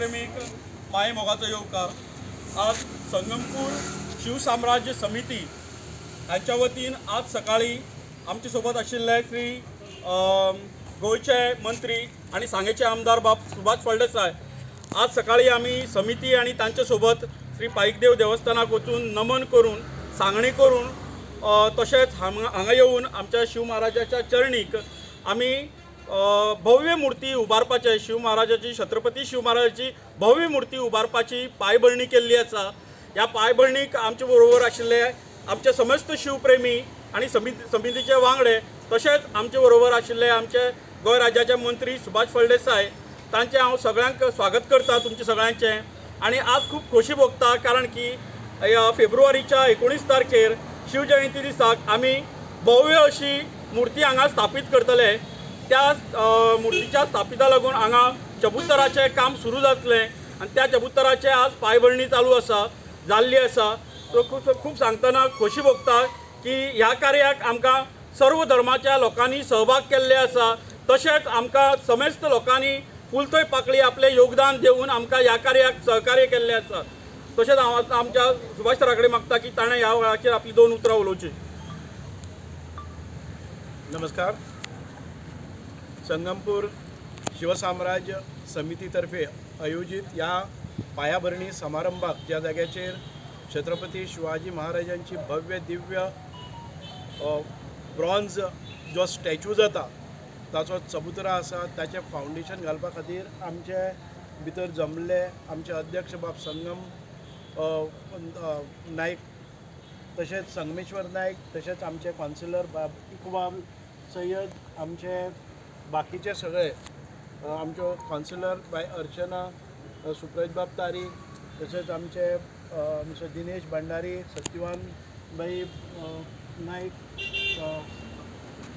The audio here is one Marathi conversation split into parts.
शिवप्रेमीक माये मोगाचो येवकार. आज संगमपूर शिवसाम्राज्य समिती यांच्या वतीन आज सकाळी आमचे सोबत आशिल्ले श्री गोयचे मंत्री आणि सांगेचे आमदार बाब सुभाष फळदेसाय आज सकाळी आम्ही समिती आणि तांच्या सोबत श्री पाईकदेव देवस्थानाक वचून नमन करून सांगणी करून तशेंच हांगा येवन आमच्या शिव महाराजाच्या चरणीक आम्ही भव्य मूर्ती उबारपाचे शिव महाराजाची छत्रपती शिव महाराजाची भव्य मूर्ती उबारपाची पायभरणी केल्ली आसा. ह्या पायभरणीक आमचे बरोबर आशिल्ले आमचे समस्त शिवप्रेमी आणि समितीचे वांगडे तशेंच आमचे बरोबर आशिल्ले आमचे गोंय राज्याचे मंत्री सुभाष फळदेसाय तांचे हांव सगळ्यांक स्वागत करता तुमचे सगळ्यांचे. आणि आज खूब खोशी भोगता कारण की फेब्रुवारीच्या 19 तारखेर शिवजयंती दिसाक आमी भव्य अशी मूर्ती हांगा स्थापीत करतले. त्या मूर्तीच्या स्थापिता लागून हांगा चबुतराचें काम सुरू जातलें आनी त्या चबुतराचे आज पायभरणी चालू आसा जाल्ली आसा. तो खूब सांगतना खोशी भोगता की ह्या कार्याक आमकां सर्व धर्माच्या लोकांनी सहभाग केल्ले आसा. तशेंच आमकां समस्त लोकांनी फुलतोय पाकळी आपलें योगदान देऊन आमकां ह्या कार्याक सहकार्य केल्लें आसा. तशेंच हांव आमच्या सुभाष सरा कडेन मागता की ताणें ह्या वेळाचेर आपली 2 उतरां उलोवची. नमस्कार. संगमपूर शिवसाम्राज्य समितीतर्फे आयोजित या पायाभरणी समारंभाक ज्या जाग्याचेर छत्रपती शिवाजी महाराजांची भव्य दिव्य ब्रॉन्झ जो स्टॅच्यू जाता ताचो चबुतरा आसा ताचें फावंडेशन घालपा खातीर आमचे भितर जमले आमचे अध्यक्ष बाब संगम नायक तशेंच संगमेश्वर नायक तशेंच आमचे कावन्सिलर बाब इकबाल सय्यद आमचे बाकीचे सगळे आमच्यो कावन्सिलर बाय अर्चना सुप्रज बाब तारी तशेंच आमचे दिनेश भंडारी सत्यवान बाई नायक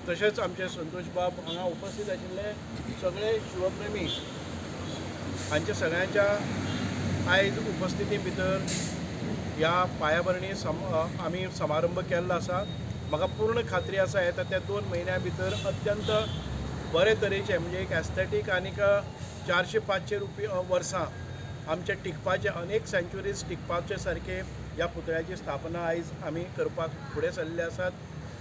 तशेंच आमचे संतोष बाब हांगा उपस्थित आशिल्ले सगळे शिवप्रेमी हांचे सगळ्यांच्या आयज उपस्थिती भितर ह्या पायाभरणी आमी समारंभ केल्लो आसा. म्हाका पूर्ण खात्री आसा येता त्या 2 म्हयन्या भितर अत्यंत बरे तरेचे म्हणजे एक एस्थेटीक आनीक 400-500 वर्सां आमचे टिकपाचे अनेक सेंच्युरीज टिकपाचे सारखे ह्या पुतळ्याची स्थापना आयज आमी करपाक फुडें सरले आसात.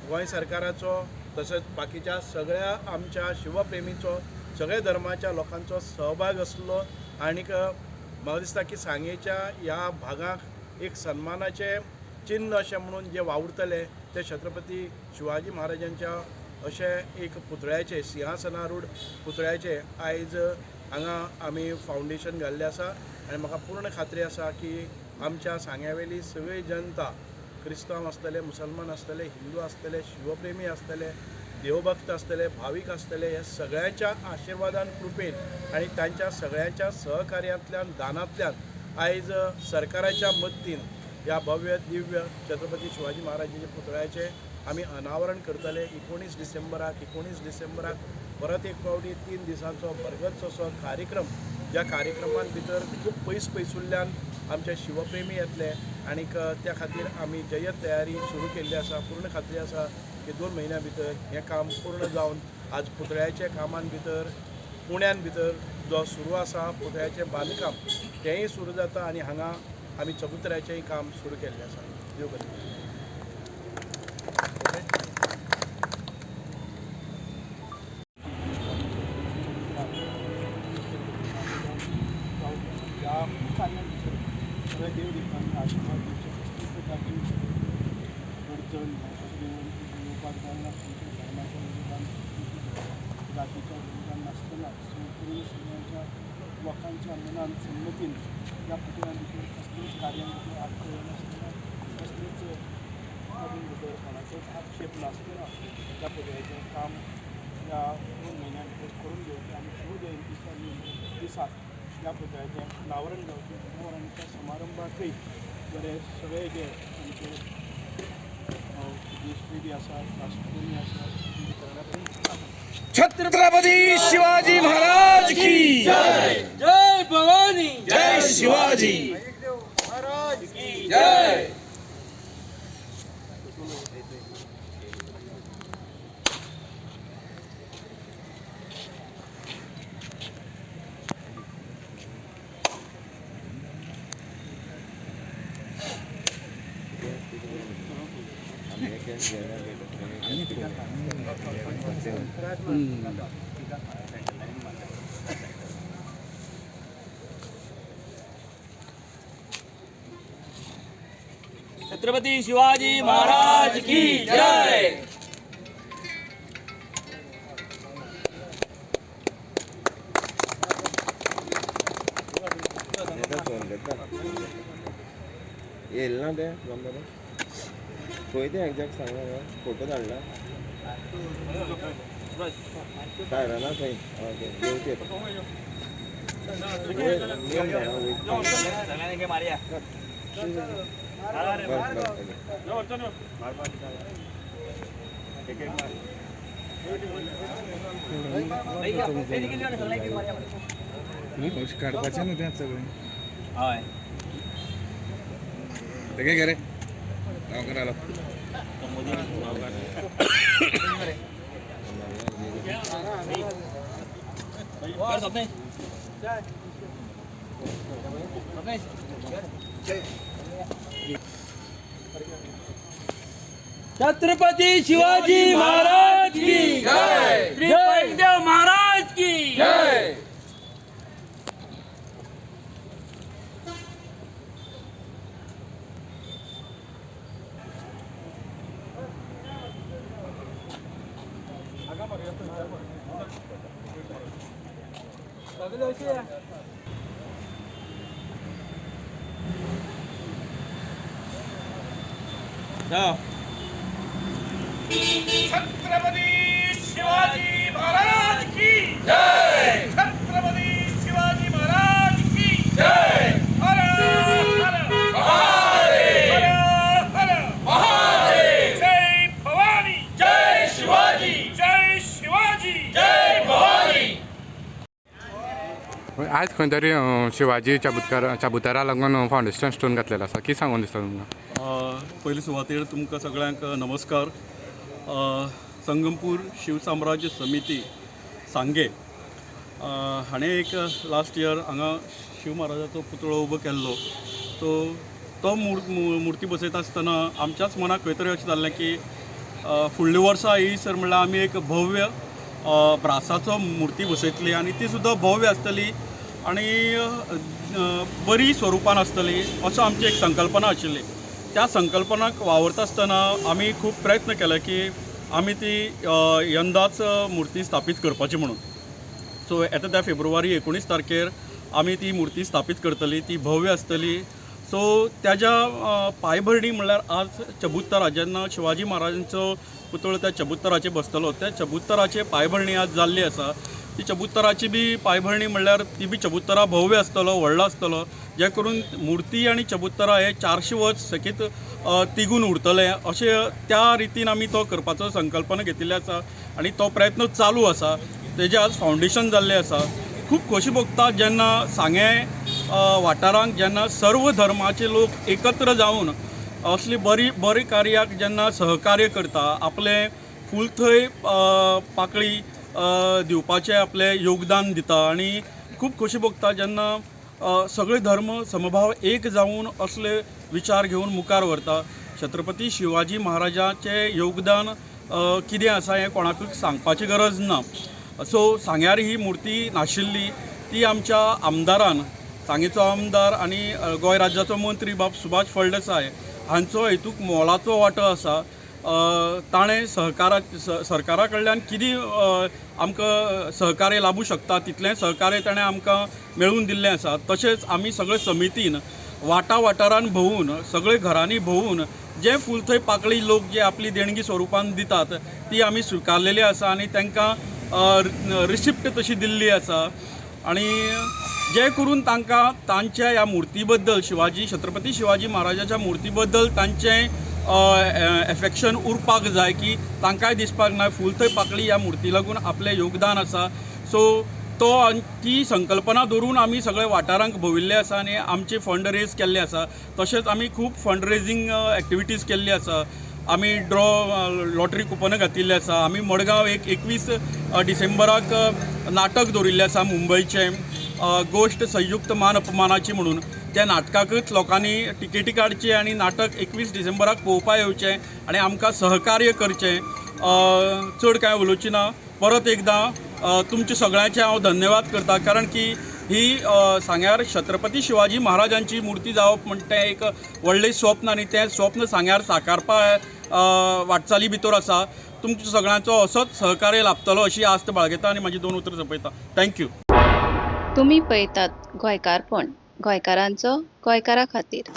गोंय सरकाराचो तशेंच बाकीच्या सगळ्या आमच्या शिवप्रेमीचो सगळ्या धर्माच्या लोकांचो सहभाग आसलो आनीक म्हाका दिसता की सांगेच्या ह्या भागाक एक सन्मानाचें चिन्ह अशें म्हणून जे वावुरतले ते छत्रपती शिवाजी महाराजांच्या अशें एक पुतळ्याचे सिंहासनारूढ पुतळ्याचे आयज हांगा आमी फावंडेशन घाल्लें आसा. आनी म्हाका पूर्ण खात्री आसा की आमच्या सांग्यावेली सगळी जनता क्रिस्तांव आसतले मुसलमान आसतले हिंदू आसतले शिवप्रेमी आसतले देवभक्त आसतले भावीक आसतले हे सगळ्यांच्या आशिर्वादान कृपेन आनी तांच्या सगळ्यांच्या सहकार्यांतल्यान दानांतल्यान आयज सरकाराच्या मदतीन ह्या भव्य दिव्य छत्रपती शिवाजी महाराजांच्या पुतळ्याचे आमी अनावरण करतले. 19 डिसेंबराक परत एक फावटी 3 दिसांचो भरगच्च असो कार्यक्रम ज्या कार्यक्रमान भितर खूब पयसुल्ल्यान आमचे शिवप्रेमी येतले आनीक त्या खातीर आमी जय्यत तयारी सुरू केल्ली आसा. पूर्ण खात्री आसा की 2 म्हयन्या भितर हें काम पूर्ण जावन आज पुतळ्याच्या कामान भितर पुण्यान भितर जो सुरू आसा पुतळ्याचें बांदकाम तेंय सुरू जाता आनी हांगा आमी चबुतऱ्याचेंय काम सुरू केल्लें आसा. देव बरें. देव दिवपाक आशिर्वाद दिवचे कसली प्रकारची अडचण येवपाक जायना. धर्माच्या विरोधान जातीच्या विरोधान नासतना करून सगळ्यांच्या लोकांच्या मनान संमतीन ह्या पुतळ्या भितर कसलीच कार्यां भितर आडखळ नासतना कसलीच करून भितर कोणाचोच आक्षेप नासतना त्या पुतळ्याचें काम ह्या 2 म्हयन्या भितर करून घेवचें आनी शिवजयंतीच्या दिसाक ह्या पुतळ्याचें अनावरण जावचें. अनावरण त्या समारंभाकय बरे सगळे जे आमचे विदेशी बी आसा राष्ट्रप्रेमी आसा छत्रपती शिवाजी महाराज की जय. जय भवानी. जय शिवाजी महाराज की जय. छत्रपती शिवाजी महाराज की जय. येईल ना ते नंबर होय ते एक्झॅक्ट सांगा फोटो काढला काय राहणार काही ओके येऊचे काढपाचे ना त्यात सगळे होय ते काय करे नाव करायला छत्रपती शिवाजी महाराज की जय. श्री पैलदेव महाराज की जय. छत्रपती शिवाजी महाराज की जय. छत्रपती शिवाजी महाराज की जय. हर हर महादेव. हर हर महादेव. जय भवानी. जय शिवाजी. जय शिवाजी. जय भवानी. आज खंय तरी शिवाजी चाबुतारा लागून फाउंडेशन स्टोन घातलेलो आसा कितें सांगून दिसता तुमकां? पयली सुवातेर तुमकां सगळ्यांक नमस्कार. संगमपूर शिवसाम्राज्य समिती सांगे हाणें एक लास्ट इयर हांगा शिव महाराजाचो पुतळो उबो केल्लो. तो मुर्ती बसयता आसतना आमच्याच मनाक खंय तरी अशें जाल्लें की फुडल्या वर्सा येयसर म्हणल्यार आमी एक भव्य ब्रासाचो मुर्ती बसयतली आनी ती सुद्दां भव्य आसतली आनी बरी स्वरुपान आसतली असो आमची एक संकल्पना आशिल्ली. त्या संकल्पनाक वावरता आसतना आमी खूब प्रयत्न केले की आमी ती यंदाच मुर्ती स्थापीत करपाची म्हणून. सो येता त्या फेब्रुवारी 19 तारखेर आमी ती मुर्ती स्थापीत करतली. ती भव्य आसतली. सो त्याच्या पांयभरणी म्हणल्यार आज चबुत्तरा जेन्ना शिवाजी महाराजांचो पुतळो त्या चबुत्तराचेर बसतलो त्या चबुत्तराचे पांयभरणी आज जाल्ली आसा. ती चबुत्तराची बी पांयभरणी म्हणल्यार ती बी चबुत्तरा भव्य आसतलो व्हडलो आसतलो जे करून मुर्ती आनी चबुत्तरा हे 400 वर्स सेगीत तिगून उरतले अशें त्या रितीन आमी तो करपाचो संकल्पना घेतिल्ली आसा आनी तो प्रयत्न चालू आसा. तेजें आज फावंडेशन जाल्लें आसा. खूब खोशी भोगता जेन्ना सांगे वाठारांक जेन्ना सर्व धर्माचे लोक एकत्र जावन असली बरी कार्याक जेन्ना सहकार्य करता आपले फूल थंय पाकळी दिवपाचें आपलें योगदान दिता आनी खूब खोशी भोगता जेन्ना सगळे धर्म समभाव एक जावन असले विचार घेवन मुखार व्हरता. छत्रपती शिवाजी महाराजाचें योगदान कितें आसा हें कोणाकूच सांगपाची गरज ना. सो सांग्यार ही मुर्ती नाशिल्ली ती आमच्या आमदारान सांगेचो आमदार आनी गोंय राज्याचो मंत्री बाब सुभाष फळदेसाय हांचो हेतूक मोलाचो वांटो आसा. ताणें सरकारा कडल्यान कितें आमकां सहकार्य लाभूं शकता तितलें सहकार्य ताणें आमकां मेळून दिल्लें आसा. तशेंच आमी सगळे समितीन वाठारान भोंवून सगळे घरांनी भोंवून जे फूल थंय पाकळी लोक जे आपली देणगी स्वरुपान दितात ती आमी स्विकारलेली आसा आनी तांकां रिसिप्ट तशी दिल्ली आसा. आनी जे करून तांकां तांच्या ह्या मुर्ती बद्दल छत्रपती शिवाजी महाराजाच्या मुर्ती बद्दल तांचें एफेक्शन उरपाक जाय की तांकांय दिसपाक ना फूल थंय पाकळी ह्या मुर्ती लागून आपलें योगदान आसा. सो ती संकल्पना धरून आमी सगळे वाठारांक भोंविल्ले आसा आनी आमचे फंड रेज केल्ले आसा. तशेंच आमी खूब फंड रेजींग एक्टिविटीज केल्ली आसा. आमी लॉटरी कुपनां घातिल्लीं आसा. आमी मडगांव 21 डिसेंबराक नाटक दवरिल्लें आसा मुंबयचें गोश्ट संयुक्त मान अपमानाची म्हणून. त्या नाटकाकच लोकांनी टिकेटी काडची आनी नाटक 21 डिसेंबराक पळोवपा येवचें आनी आमकां सहकार्य करचें. चड कांय उलोवची ना. परत एकदां तुमचे सगळ्यांचे हांव धन्यवाद करता, कारण की ही सांग्यार छत्रपती शिवाजी महाराजांची मुर्ती जावप म्हणटा तें एक व्हडलें स्वप्न आनी तें स्वप्न सांग्यार साकारपा वाटचाली भितर आसा. तुमच्या सगळ्यांचो असोच सहकार्य लाभतलो अशी आस्त बाळगीता आनी म्हाजी 2 उतरां सोंपयता. थँक्यू. तुम्ही पळयतात गोंयकारपण, गोंयकारांचो गोंयकारा खातीर.